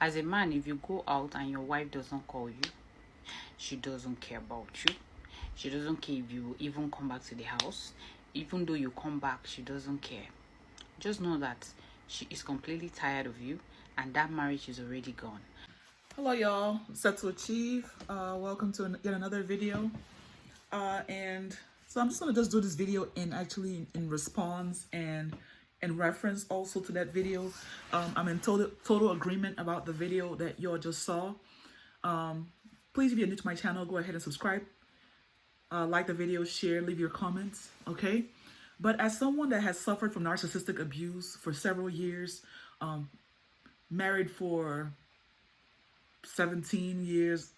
As a man, if you go out and your wife doesn't call you, she doesn't care about you. She doesn't care if you even come back to the house. Even though you come back, she doesn't care. Just know that she is completely tired of you and that marriage is already gone. Hello y'all, Set to Achieve. Welcome to yet another video. And so I'm just gonna do this video in response and in reference also to that video. I'm in total agreement about the video that y'all just saw. Please, if you're new to my channel, go ahead and subscribe, like the video, share, leave your comments, okay? But as someone that has suffered from narcissistic abuse for several years, married for 17 years,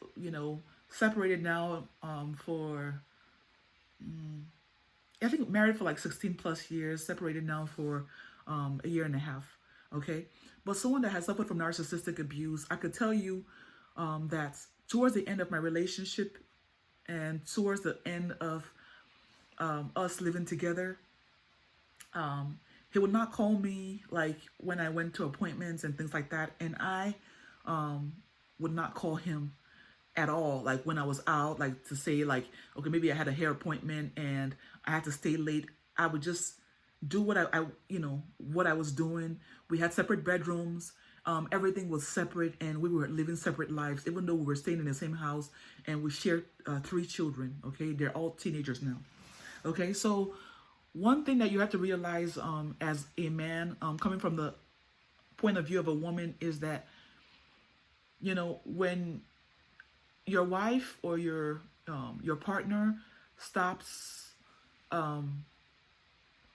separated now for, I think married for like 16 plus years, separated now for a year and a half, okay? But someone that has suffered from narcissistic abuse, I could tell you that towards the end of my relationship and towards the end of us living together, he would not call me like when I went to appointments and things like that, and I would not call him at all, like when I was out, like to say like, okay, maybe I had a hair appointment and I had to stay late. I would just do what I what I was doing. We had separate bedrooms. Everything was separate, and we were living separate lives, even though we were staying in the same house, and we shared 3 children. Okay, they're all teenagers now. Okay, so one thing that you have to realize as a man, coming from the point of view of a woman, is that when your wife or your partner stops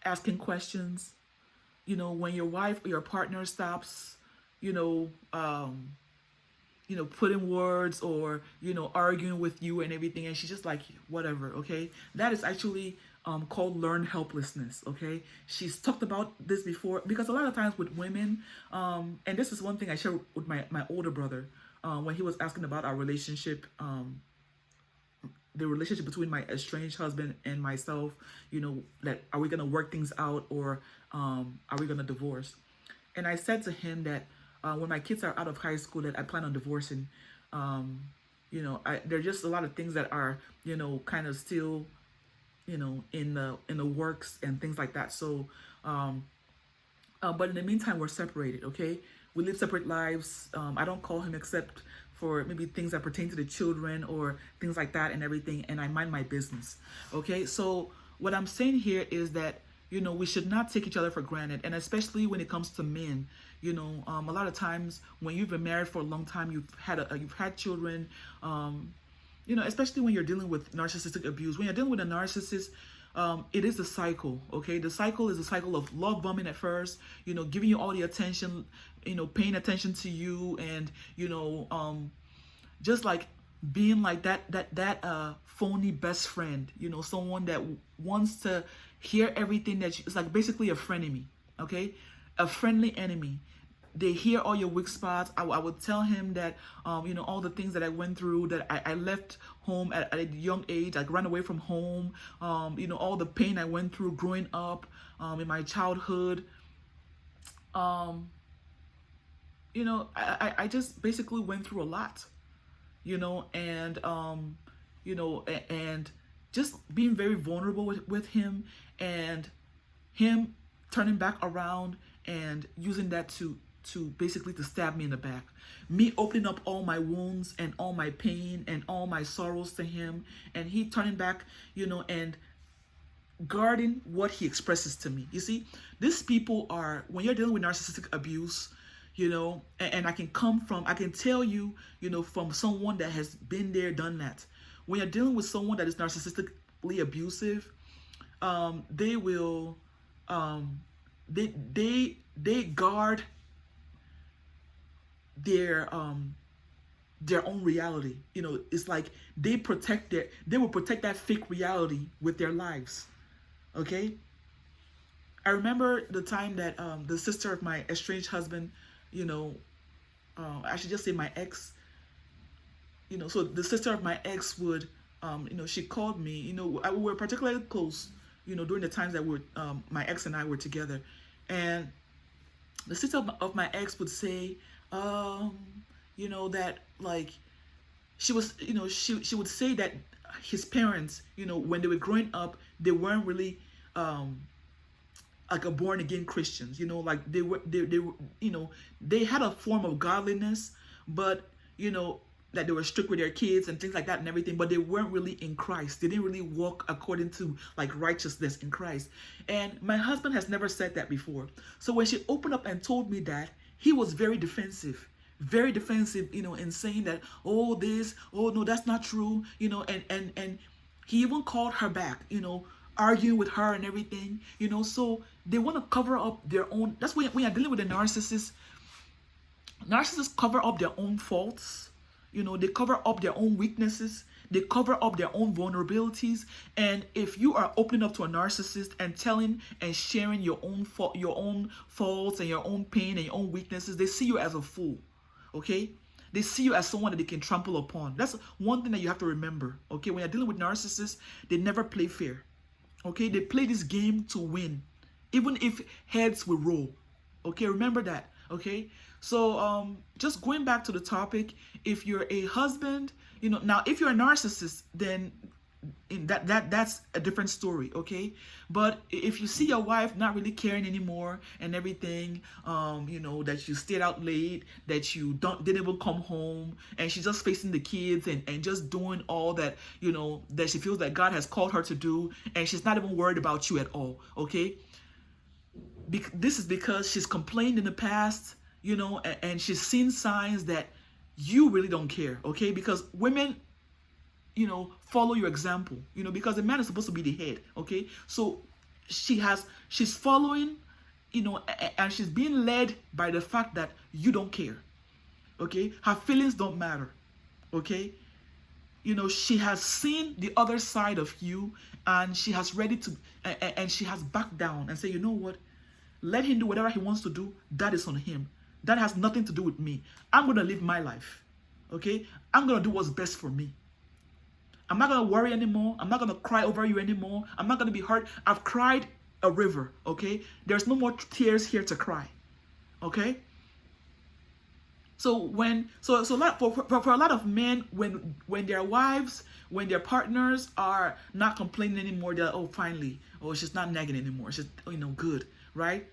asking questions, when your wife or your partner stops putting words or arguing with you and everything, and she's just like whatever, okay, that is actually called learned helplessness. Okay, she's talked about this before, because a lot of times with women, and this is one thing I shared with my older brother when he was asking about our relationship, the relationship between my estranged husband and myself, that are we gonna work things out, or are we gonna divorce? And I said to him that when my kids are out of high school, that I plan on divorcing. There are just a lot of things that are kind of still in the works and things like that. So but in the meantime, we're separated. Okay, we live separate lives. I don't call him except for maybe things that pertain to the children or things like that and everything, and I mind my business. Okay, so what I'm saying here is that we should not take each other for granted, and especially when it comes to men. A lot of times when you've been married for a long time, you've had children, especially when you're dealing with narcissistic abuse. When you're dealing with a narcissist, it is a cycle, okay? The cycle is a cycle of love bombing at first, giving you all the attention, paying attention to you, and, just like being like that phony best friend, someone that wants to hear everything that it's like basically a frenemy, okay? A friendly enemy. They hear all your weak spots. I would tell him that, all the things that I went through, that I left home at a young age, like ran away from home, all the pain I went through growing up, in my childhood. I just basically went through a lot, and, and just being very vulnerable with him, and him turning back around and using that to basically to stab me in the back. Me opening up all my wounds and all my pain and all my sorrows to him, and he turning back, and guarding what he expresses to me. You see, these people are, when you're dealing with narcissistic abuse, and I can tell you, from someone that has been there, done that. When you're dealing with someone that is narcissistically abusive, they will, they guard their own reality. It's like they will protect that fake reality with their lives. Okay, I remember the time that the sister of my estranged husband, I should just say my ex, so the sister of my ex would she called me. We were particularly close, during the times that my ex and I were together, and the sister of my ex would say, you know, that like she was, you know, she would say that his parents, you know, when they were growing up, they weren't really like a born again Christians, you know, like they were, you know, they had a form of godliness, but you know, that they were strict with their kids and things like that and everything, but they weren't really in Christ. They didn't really walk according to like righteousness in Christ. And my husband has never said that before. So when she opened up and told me that, he was very defensive, you know, in saying that, oh, this, oh no, that's not true, you know, and he even called her back, you know, arguing with her and everything, you know. So they want to cover up their own. That's when you're dealing with a narcissist. Narcissists cover up their own faults, you know, they cover up their own weaknesses, they cover up their own vulnerabilities. And if you are opening up to a narcissist and telling and sharing your own faults and your own pain and your own weaknesses, they see you as a fool. Okay, they see you as someone that they can trample upon. That's one thing that you have to remember. Okay, when you're dealing with narcissists, they never play fair. Okay, they play this game to win, even if heads will roll. Okay, remember that. Okay, so just going back to the topic, if you're a husband, you know, now if you're a narcissist, then that's a different story. Okay, but if you see your wife not really caring anymore and everything, you know, that you stayed out late, that you didn't even come home, and she's just facing the kids and just doing all that, you know, that she feels that God has called her to do, and she's not even worried about you at all. Okay, this is because she's complained in the past, you know, and she's seen signs that you really don't care. Okay, because women, you know, follow your example, you know, because the man is supposed to be the head. Okay, so she's following, you know, and she's being led by the fact that you don't care. Okay, her feelings don't matter. Okay, you know, she has seen the other side of you, and she has ready to and she has backed down and say, you know what, let him do whatever he wants to do. That is on him. That has nothing to do with me. I'm going to live my life. Okay, I'm going to do what's best for me. I'm not going to worry anymore. I'm not going to cry over you anymore. I'm not going to be hurt. I've cried a river, okay? There's no more tears here to cry, okay? So for a lot of men, when their wives, when their partners are not complaining anymore, they're like, oh, finally, oh, she's not nagging anymore. She's, you know, good, right?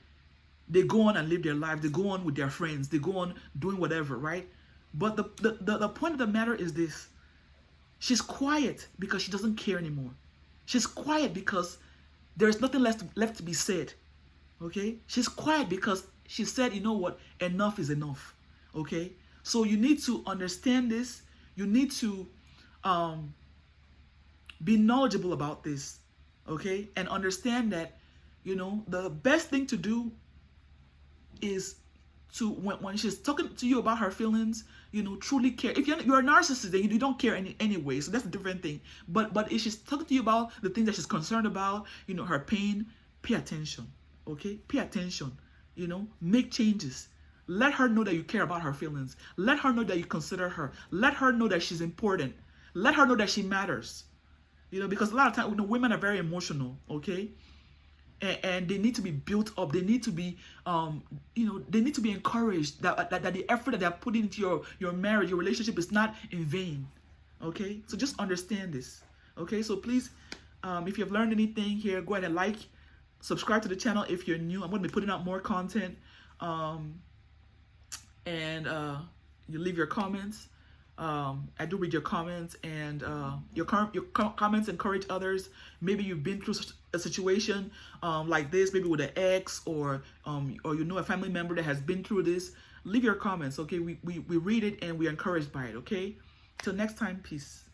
They go on and live their life. They go on with their friends. They go on doing whatever, right? But the point of the matter is this. She's quiet because she doesn't care anymore. She's quiet because there's nothing left to be said. Okay? She's quiet because she said, you know what? Enough is enough. Okay? So you need to understand this. You need to be knowledgeable about this. Okay? And understand that, you know, the best thing to do is to, when she's talking to you about her feelings, you know, truly care. If you're a narcissist, then you don't care anyway, so that's a different thing. But if she's talking to you about the things that she's concerned about, you know, her pain, pay attention. Okay, pay attention. You know, make changes. Let her know that you care about her feelings. Let her know that you consider her. Let her know that she's important. Let her know that she matters. You know, because a lot of times, you know, women are very emotional. Okay. And they need to be built up. They need to be, you know, they need to be encouraged that the effort that they're putting into your marriage, your relationship is not in vain. Okay, so just understand this. Okay, so please, if you've learned anything here, go ahead and like, subscribe to the channel if you're new. I'm going to be putting out more content, and you leave your comments. I do read your comments, and your comments encourage others. Maybe you've been through a situation like this, maybe with an ex, or you know, a family member that has been through this. Leave your comments, okay? We read it and we're encouraged by it, okay? Till next time, peace.